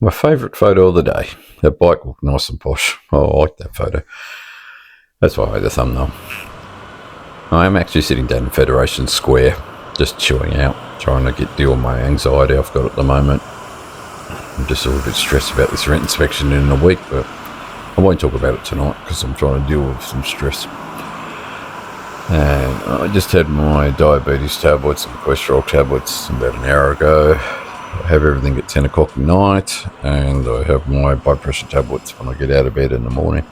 My favourite photo of the day. That bike looked nice and posh. Oh, I like that photo. That's why I made the thumbnail. I am actually sitting down in Federation Square, just chilling out, trying to deal with my anxiety I've got at the moment. I'm just a little bit stressed about this rent inspection in a week, but I won't talk about it tonight because I'm trying to deal with some stress. And I just had my diabetes tablets and cholesterol tablets about an hour ago. I have everything at 10 o'clock at night, and I have my blood pressure tablets when I get out of bed in the morning.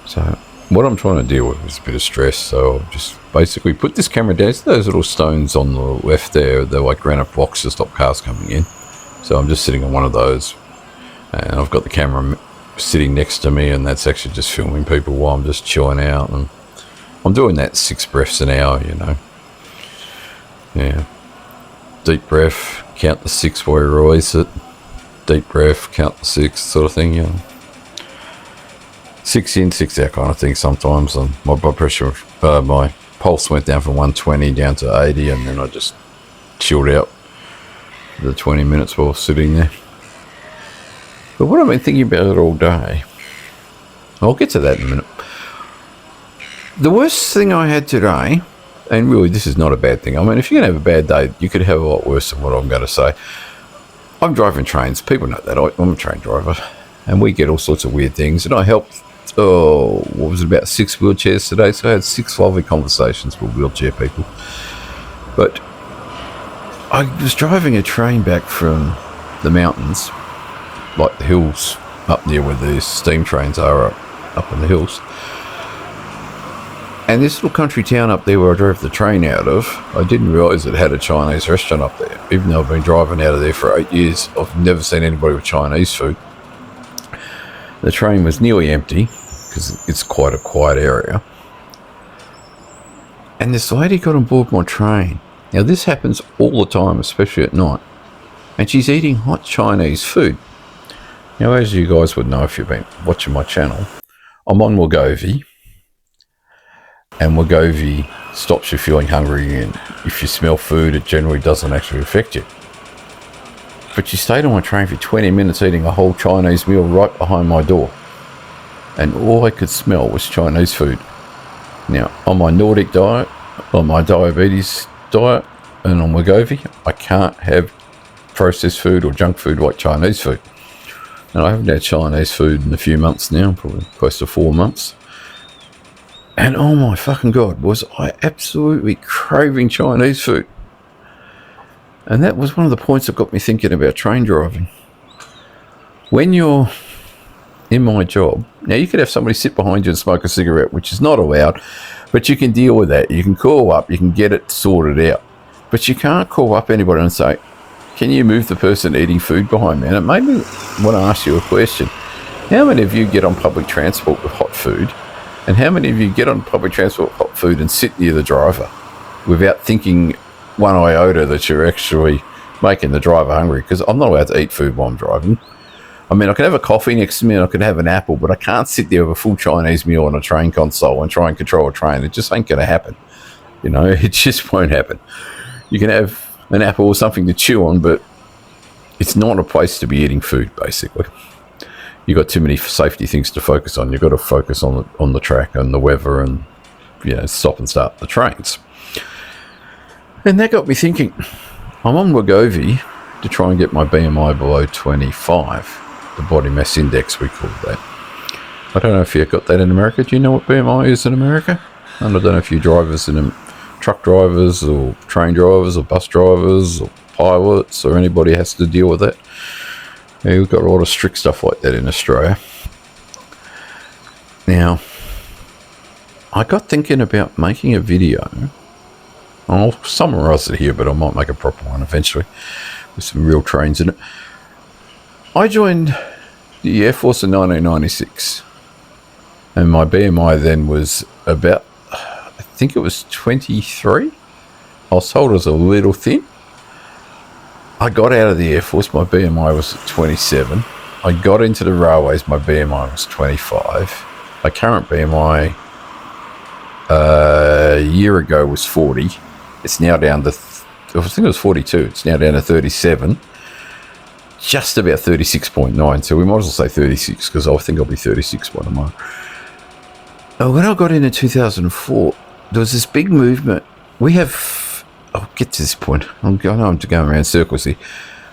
So what I'm trying to deal with is a bit of stress, so I'll just basically put this camera down. It's those little stones on the left there, they're like granite blocks to stop cars coming in. So I'm just sitting on one of those, and I've got the camera sitting next to me, and that's actually just filming people while I'm just chilling out. And I'm doing that 6 breaths an hour, you know. Yeah. Deep breath, count the 6 while you release it. Deep breath, count the 6 sort of thing, you know. 6 in, 6 out kind of thing sometimes. And my blood pressure, my pulse went down from 120 down to 80, and then I just chilled out for the 20 minutes while sitting there. But what I've been thinking about it all day, I'll get to that in a minute. The worst thing I had today, and really this is not a bad thing. I mean, if you're going to have a bad day, you could have a lot worse than what I'm going to say. I'm driving trains. People know that. I'm a train driver. And we get all sorts of weird things. And I helped, about 6 wheelchairs today. So I had 6 lovely conversations with wheelchair people. But I was driving a train back from the mountains, like the hills up near where the steam trains are up in the hills. And this little country town up there where I drove the train out of, I didn't realise it had a Chinese restaurant up there. Even though I've been driving out of there for 8 years, I've never seen anybody with Chinese food. The train was nearly empty because it's quite a quiet area. And this lady got on board my train. Now this happens all the time, especially at night. And she's eating hot Chinese food. Now, as you guys would know if you've been watching my channel, I'm on Wegovy. And Wegovy stops you feeling hungry, and if you smell food, it generally doesn't actually affect you. But she stayed on my train for 20 minutes eating a whole Chinese meal right behind my door. And all I could smell was Chinese food. Now, on my Nordic diet, on my diabetes diet, and on Wegovy, I can't have processed food or junk food like Chinese food. And I haven't had Chinese food in a few months now, probably close to 4 months. And oh my fucking God, was I absolutely craving Chinese food. And that was one of the points that got me thinking about train driving. When you're in my job, now you could have somebody sit behind you and smoke a cigarette, which is not allowed, but you can deal with that. You can call up, you can get it sorted out. But you can't call up anybody and say, can you move the person eating food behind me? And it made me want to ask you a question. How many of you get on public transport with hot food? And how many of you get on public transport with hot food and sit near the driver without thinking one iota that you're actually making the driver hungry? Because I'm not allowed to eat food while I'm driving. I mean, I can have a coffee next to me and I can have an apple, but I can't sit there with a full Chinese meal on a train console and try and control a train. It just ain't going to happen. You know, it just won't happen. You can have an apple or something to chew on, but it's not a place to be eating food, basically. You've got too many safety things to focus on. You've got to focus on the track and the weather and, you know, stop and start the trains. And that got me thinking. I'm on Wegovy to try and get my BMI below 25, the body mass index we call that. I don't know if you've got that in America. Do you know what BMI is in America? And I don't know if you drivers in truck drivers or train drivers or bus drivers or pilots or anybody has to deal with that. Yeah, we've got a lot of strict stuff like that in Australia. Now, I got thinking about making a video. I'll summarise it here, but I might make a proper one eventually with some real trains in it. I joined the Air Force in 1996, and my BMI then was about, I think it was 23. I was told I was a little thin. I got out of the Air Force, my BMI was at 27. I got into the railways, my BMI was 25. My current BMI a year ago was 40. It's now down to, I think it was 42. It's now down to 37. just about 36.9. So we might as well say 36 because I think I'll be 36 by tomorrow. When I got in 2004, there was this big movement. We have, I'll get to this point. I know I'm going around circles here.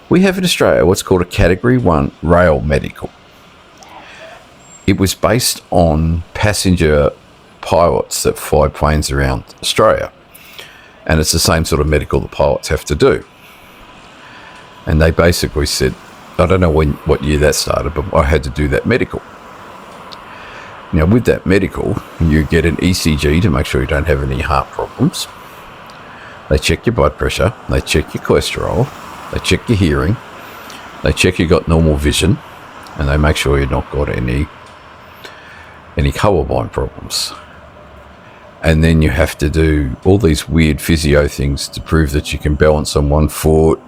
We have in Australia what's called a Category 1 rail medical. It was based on passenger pilots that fly planes around Australia. And it's the same sort of medical the pilots have to do. And they basically said, I don't know what year that started, but I had to do that medical. Now, with that medical, you get an ECG to make sure you don't have any heart problems. They check your blood pressure. They check your cholesterol. They check your hearing. They check you got normal vision. And they make sure you've not got any colourblind problems. And then you have to do all these weird physio things to prove that you can balance on one foot,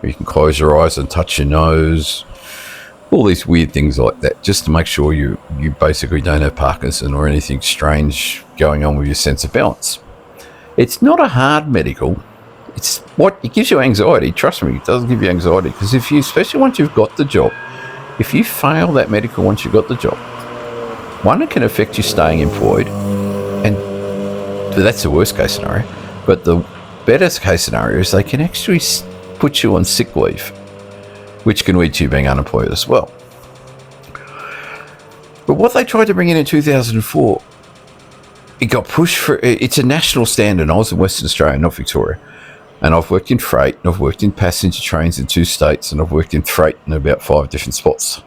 or you can close your eyes and touch your nose. All these weird things like that, just to make sure you basically don't have Parkinson or anything strange going on with your sense of balance. It's not a hard medical. It gives you anxiety. Trust me, it doesn't give you anxiety, because especially once you've got the job, if you fail that medical once you've got the job, one, it can affect you staying employed, and that's the worst case scenario. But the better case scenario is they can actually put you on sick leave, which can lead to you being unemployed as well. But what they tried to bring in 2004, it got pushed for. It's a national standard. I was in Western Australia, not Victoria, and I've worked in freight, and I've worked in passenger trains in 2 states, and I've worked in freight in about 5 different spots.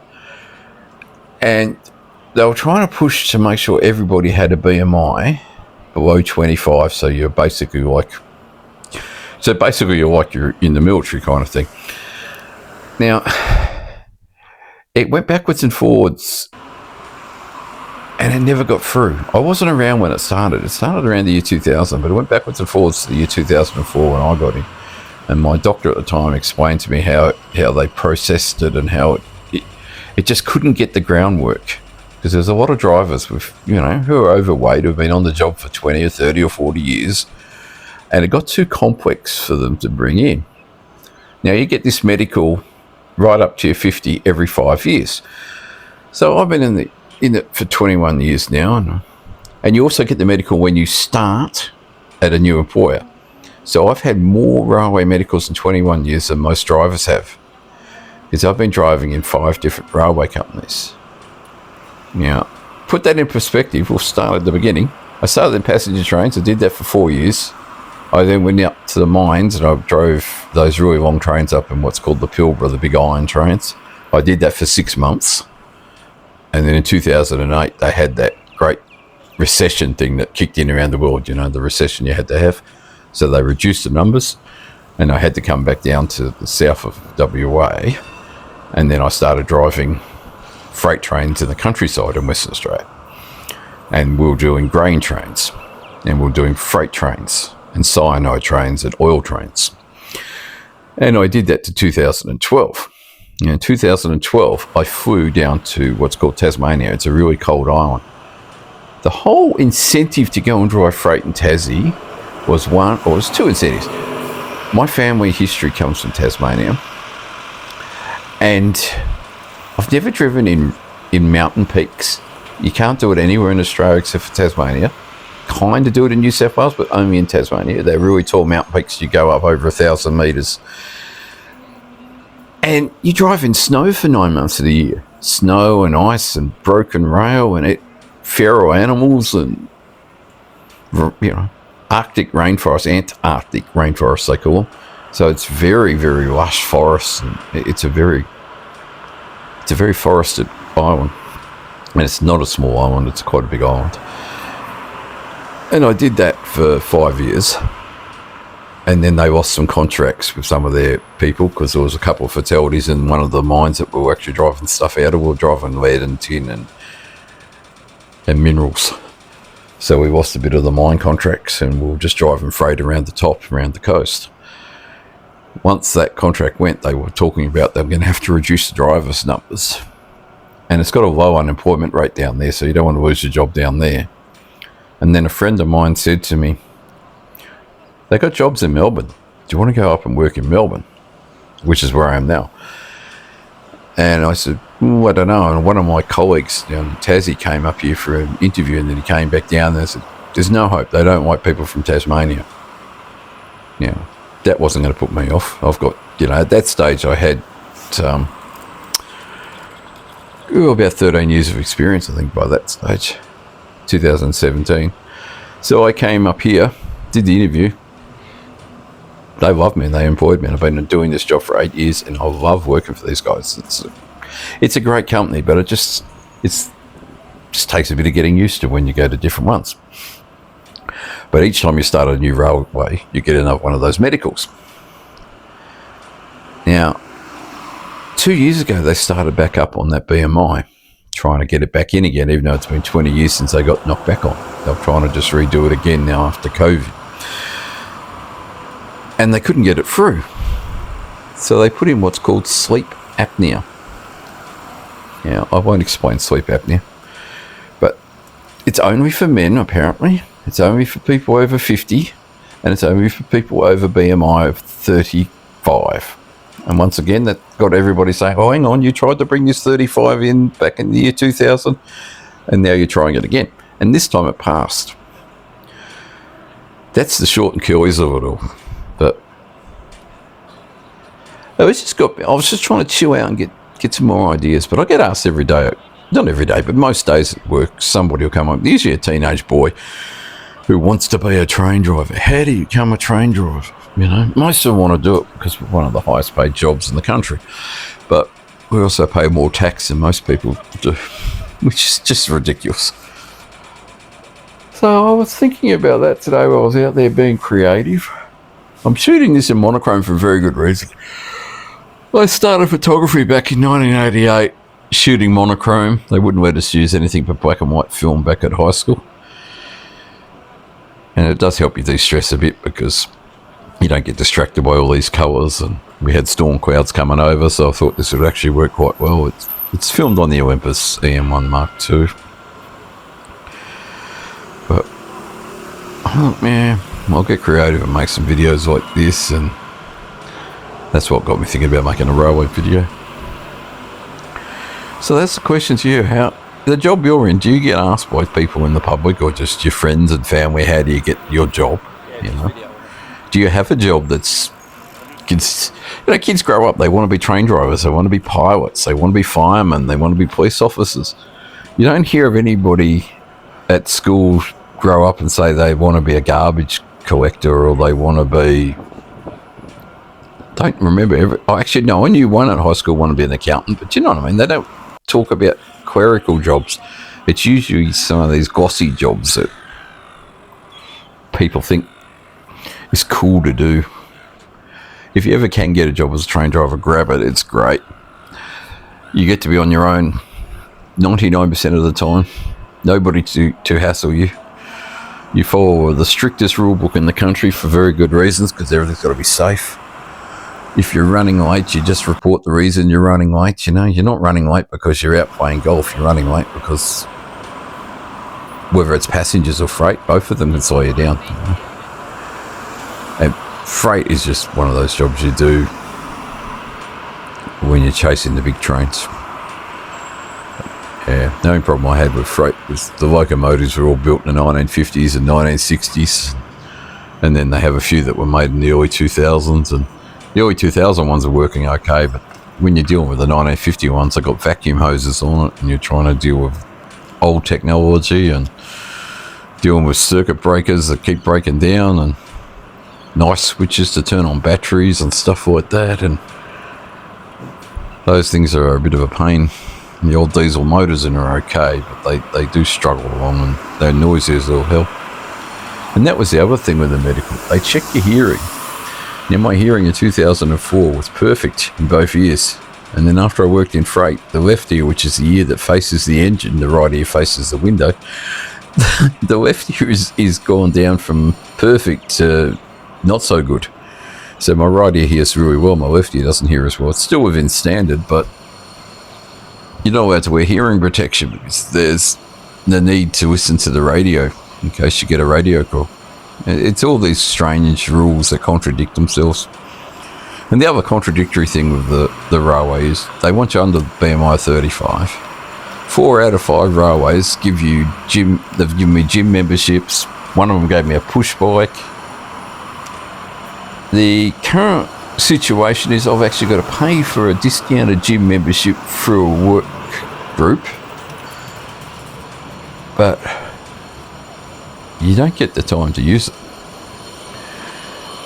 And they were trying to push to make sure everybody had a BMI below 25, so you're basically like you're in the military kind of thing. Now, it went backwards and forwards, and it never got through. I wasn't around when it started. It started around the year 2000, but it went backwards and forwards to the year 2004 when I got in. And my doctor at the time explained to me how they processed it and how it just couldn't get the groundwork. Because there's a lot of drivers with, who are overweight, who've been on the job for 20 or 30 or 40 years, and it got too complex for them to bring in. Now, you get this medical right up to your 50 every 5 years. So I've been in it for 21 years now, and you also get the medical when you start at a new employer. So I've had more railway medicals in 21 years than most drivers have, because I've been driving in 5 different railway companies. Now, put that in perspective. We'll start at the beginning. I started in passenger trains. I did that for 4 years. I then went up to the mines, and I drove those really long trains up in what's called the Pilbara, the big iron trains. I did that for 6 months. And then in 2008, they had that great recession thing that kicked in around the world, the recession you had to have. So they reduced the numbers, and I had to come back down to the south of WA. And then I started driving freight trains in the countryside in Western Australia. And we were doing grain trains, and we were doing freight trains, and cyanide trains, and oil trains. And I did that to 2012. In 2012, I flew down to what's called Tasmania. It's a really cold island. The whole incentive to go and drive freight in Tassie was was 2 incentives. My family history comes from Tasmania, and I've never driven in mountain peaks. You can't do it anywhere in Australia except for Tasmania. Kind of do it in New South Wales, but only in Tasmania. They're really tall mountain peaks. You go up over 1,000 metres. And you drive in snow for 9 months of the year. Snow and ice and broken rail and feral animals and, Arctic rainforest, Antarctic rainforest they call them. So it's very, very lush forests. And it's a very forested island. And it's not a small island, it's quite a big island. And I did that for 5 years. And then they lost some contracts with some of their people because there was a couple of fatalities in one of the mines that we were actually driving stuff out of. We were driving lead and tin and minerals. So we lost a bit of the mine contracts, and we were just driving freight around the top, around the coast. Once that contract went, they were talking about they were going to have to reduce the drivers' numbers. And it's got a low unemployment rate down there, so you don't want to lose your job down there. And then a friend of mine said to me, they got jobs in Melbourne. Do you want to go up and work in Melbourne? Which is where I am now. And I said, I don't know. And one of my colleagues down in Tassie came up here for an interview, and then he came back down there and said, there's no hope. They don't like people from Tasmania. Now, that wasn't going to put me off. I've got, at that stage I had about 13 years of experience, I think, by that stage, 2017. So I came up here, did the interview. They loved me and they employed me. And I've been doing this job for 8 years, and I love working for these guys. It's a great company, but it just takes a bit of getting used to when you go to different ones. But each time you start a new railway, you get another one of those medicals. Now, 2 years ago, they started back up on that BMI, trying to get it back in again, even though it's been 20 years since they got knocked back on. They're trying to just redo it again now after COVID. And they couldn't get it through. So they put in what's called sleep apnea. Now, I won't explain sleep apnea, but it's only for men, apparently. It's only for people over 50, and it's only for people over BMI of 35. And once again, that got everybody saying, oh, hang on, you tried to bring this 35 in back in the year 2000, and now you're trying it again. And this time it passed. That's the short and curlies of it all. But I was just trying to chill out and get some more ideas. But I get asked every day, not every day, but most days at work, somebody will come up, usually a teenage boy who wants to be a train driver. How do you become a train driver? Most of them want to do it because we're one of the highest paid jobs in the country. But we also pay more tax than most people do, which is just ridiculous. So I was thinking about that today while I was out there being creative. I'm shooting this in monochrome for a very good reason. I started photography back in 1988, shooting monochrome. They wouldn't let us use anything but black and white film back at high school. And it does help you de-stress a bit because you don't get distracted by all these colours. And we had storm clouds coming over, so I thought this would actually work quite well. It's filmed on the Olympus EM1 Mark II. But, I'll get creative and make some videos like this, and that's what got me thinking about making a railway video. So that's the question to you. The job you're in, do you get asked by people in the public or just your friends and family, how do you get your job? Do you have a job that's kids grow up, they want to be train drivers, they want to be pilots, they want to be firemen, they want to be police officers. You don't hear of anybody at school grow up and say they want to be a garbage collector or they want to be, don't remember actually no, I knew one at high school wanted to be an accountant, but you know what I mean, they don't talk about clerical jobs. It's usually some of these glossy jobs that people think is cool to do. If you ever can get a job as a train driver, grab it. It's great. You get to be on your own 99% of the time. Nobody to hassle you. You follow the strictest rule book in the country for very good reasons because everything's got to be safe. If you're running late, you just report the reason you're running late. You're not running late because you're out playing golf. You're running late because whether it's passengers or freight, both of them can slow you down. And freight is just one of those jobs you do when you're chasing the big trains. Yeah, the only problem I had with freight was the locomotives were all built in the 1950s and 1960s, and then they have a few that were made in the early 2000s, and the early 2000 ones are working okay, but when you're dealing with the 1950 ones, they've got vacuum hoses on it, and you're trying to deal with old technology and dealing with circuit breakers that keep breaking down and nice switches to turn on batteries and stuff like that, and those things are a bit of a pain. The old diesel motors in are okay, but they do struggle along and they're noisy as all hell. And that was the other thing with the medical. They check your hearing. Now, my hearing in 2004 was perfect in both ears. And then after I worked in freight, the left ear, which is the ear that faces the engine, the right ear faces the window, the left ear is gone down from perfect to not so good. So my right ear hears really well, my left ear doesn't hear as well. It's still within standard, but you're not allowed to wear hearing protection because there's the need to listen to the radio in case you get a radio call. It's all these strange rules that contradict themselves. And the other contradictory thing with the railway is they want you under BMI 35. 4 out of 5 railways give you gym. They've given me gym memberships. One of them gave me a push bike. The current situation is I've actually got to pay for a discounted gym membership through a work group, but you don't get the time to use it.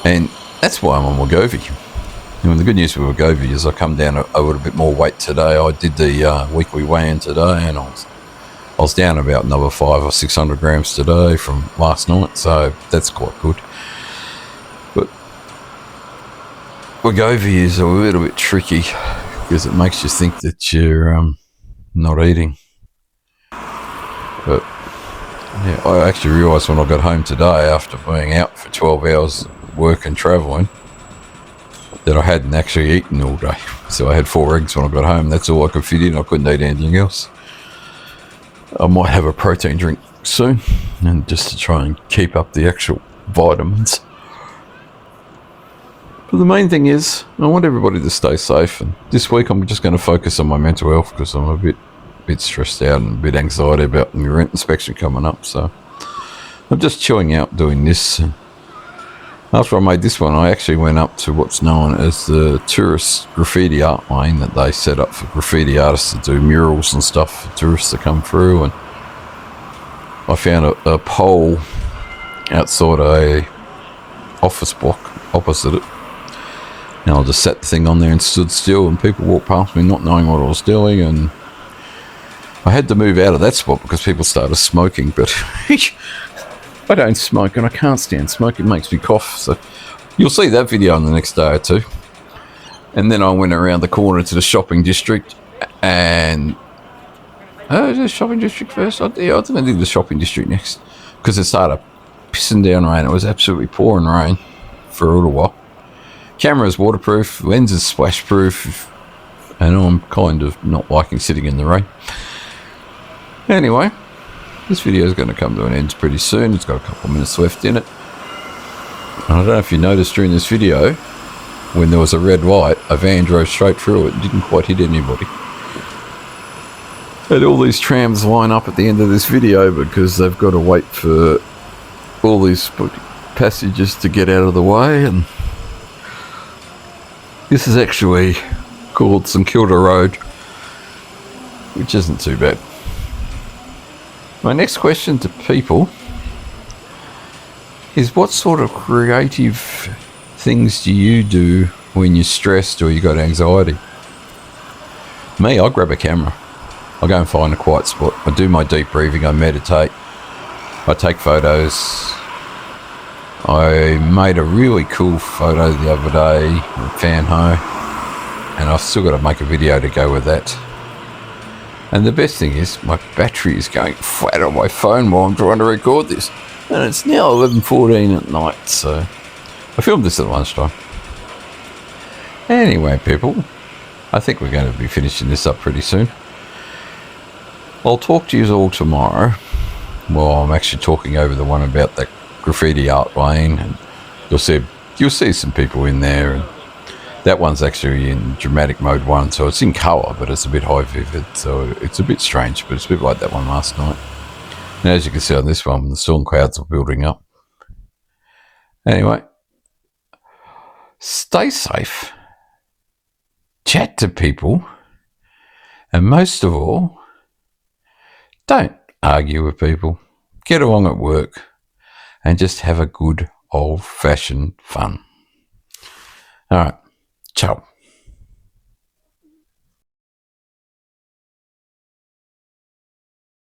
And that's why I'm on Wegovy. And the good news with Wegovy is I come down a little bit more weight today. I did the weekly weigh-in today, and I was down about another 500 or 600 grams today from last night, so that's quite good. But Wegovy is a little bit tricky because it makes you think that you're not eating. But yeah, I actually realised when I got home today after being out for 12 hours work and travelling that I hadn't actually eaten all day. So I had 4 eggs when I got home. That's all I could fit in. I couldn't eat anything else. I might have a protein drink soon, and just to try and keep up the actual vitamins. But the main thing is I want everybody to stay safe, and this week I'm just going to focus on my mental health because I'm a bit stressed out and a bit anxiety about my rent inspection coming up. So I'm just chilling out doing this. After I made this one, I actually went up to what's known as the tourist graffiti art lane that they set up for graffiti artists to do murals and stuff for tourists to come through. And I found a pole outside a office block opposite it. And I just set the thing on there and stood still, and people walked past me not knowing what I was doing. And I had to move out of that spot because people started smoking, but I don't smoke and I can't stand smoke. It makes me cough. So you'll see that video in the next day or two. And then I went around the corner to the shopping district and... Oh, is it the shopping district first? I think I did the shopping district next because it started pissing down rain. It was absolutely pouring rain for a little while. Camera's waterproof, lens is splashproof, and I'm kind of not liking sitting in the rain. Anyway, this video is going to come to an end pretty soon. It's got a couple of minutes left in it. And I don't know if you noticed during this video, when there was a red light, a van drove straight through it and didn't quite hit anybody. And all these trams line up at the end of this video because they've got to wait for all these passages to get out of the way. And this is actually called St Kilda Road, which isn't too bad. My next question to people is, what sort of creative things do you do when you're stressed or you got anxiety? Me, I grab a camera. I go and find a quiet spot. I do my deep breathing. I meditate. I take photos. I made a really cool photo the other day in Fanho, and I've still got to make a video to go with that. And the best thing is, my battery is going flat on my phone while I'm trying to record this. And it's now 11:14 at night, so I filmed this at lunchtime. Anyway, people, I think we're going to be finishing this up pretty soon. I'll talk to you all tomorrow. Well, I'm actually talking over the one about that graffiti art lane, and you'll see some people in there, and that one's actually in dramatic mode 1, so it's in colour, but it's a bit high vivid, so it's a bit strange, but it's a bit like that one last night. And as you can see on this one, the storm clouds are building up. Anyway, stay safe, chat to people, and most of all, don't argue with people. Get along at work and just have a good old-fashioned fun. All right. Ciao.